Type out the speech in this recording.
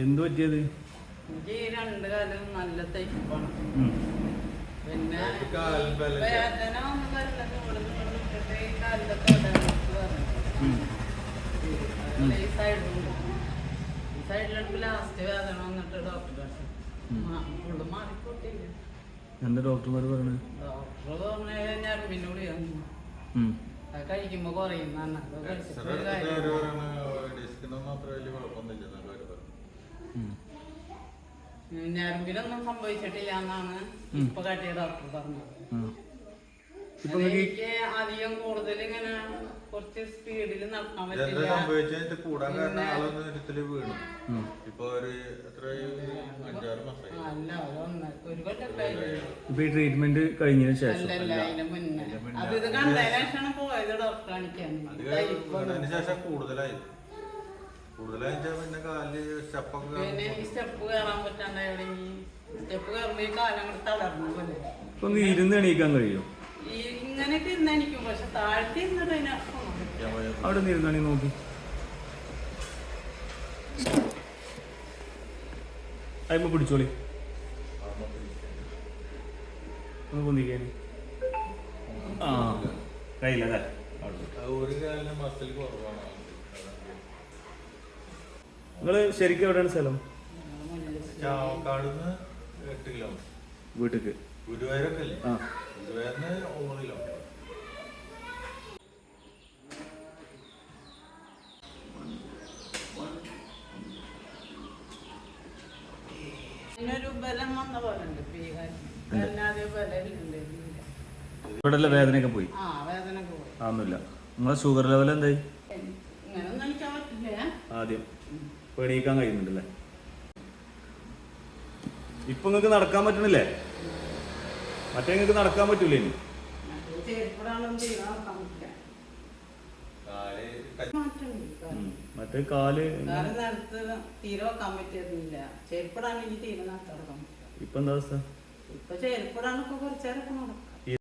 എന്ത് പറ്റിയത്? എനിക്ക് രണ്ട് കാലം നല്ല തയ്പ്പാണ്. പിന്നെ വേദന ഒന്നും വരില്ലെന്ന് ഇവിടുന്ന് ഈ കാലിലൊക്കെ ഈ സൈഡിലെടുപ്പ് ലാസ്റ്റ് വേദന വന്നിട്ട് ഡോക്ടർ ഫുള്ള് മാറിക്കോട്ടില്ല. എന്താ ഡോക്ടർമാർ പറയണേ? ഡോക്ടർ പറഞ്ഞ ഞരമ്പിനോട് അത് കഴിക്കുമ്പോ കുറയും. ഞരമ്പിലൊന്നും സംഭവിച്ചിട്ടില്ല എന്നാണ് ഇപ്പൊ കാട്ടിയ ഡോക്ടർ പറഞ്ഞത്. എനിക്ക് അധികം കൂടുതൽ ഇങ്ങനെ കുറച്ച് സ്പീഡിൽ നടക്കാൻ പറ്റില്ല. അല്ല ഒരു കൊല്ലം ട്രീറ്റ്മെന്റ് കഴിഞ്ഞതിന് ശേഷം അതിന്റെ മുന്നേ അത് ഇത് കണ്ടതിന് ശേഷമാണ് പോയത് ഡോക്ടർ കാണിക്കാൻ. പിന്നെ ഈ സ്റ്റെപ്പ് കയറാൻ പറ്റാണ്ടായി. സ്റ്റെപ്പ് കയറുമ്പോ ഈ കാലം കൂടെ തളർന്നു പോലെ. ഒന്ന് ഇരുന്ന് എണീക്കാൻ കഴിയും? ഇങ്ങനെയൊക്കെ ഇരുന്ന് എണീക്കും. പക്ഷെ താഴ്ത്തി ഇരുന്നിട്ട് അവിടെ നിന്ന് ഇരുന്നാണി നോക്കി. അയ്മ പിടിച്ചോളി. ഒന്ന് പൊന്തിക്കാന്. ആ കയ്യില്ല. നിങ്ങള് ശരിക്കും എവിടെയാണ് സ്ഥലം? വീട്ടിക്ക് ഒരു ബലം വന്ന പോലെ ഉണ്ട്. ഇവിടെ വേദനയൊക്കെ പോയി? ഒന്നുമില്ല. നിങ്ങളെ ഷുഗർ ലെവൽ എന്തായി? ആദ്യം എണീക്കാൻ കഴിയുന്നുണ്ടല്ലേ? ഇപ്പൊ നിങ്ങക്ക് നടക്കാൻ പറ്റണില്ലേ? മറ്റേ നിങ്ങക്ക് നടക്കാൻ പറ്റൂലേ? ഇനി മറ്റേ കാല് തീരെ വെക്കാൻ പറ്റിയിരുന്നില്ല. ചെരുപ്പിടാണെങ്കിൽ തീരെ നടക്കാൻ. ഇപ്പൊ എന്താ അവസ്ഥ? ഇപ്പൊ ചെരുപ്പിടാനൊക്കെ കുറച്ചേരൊക്കെ നടക്കും.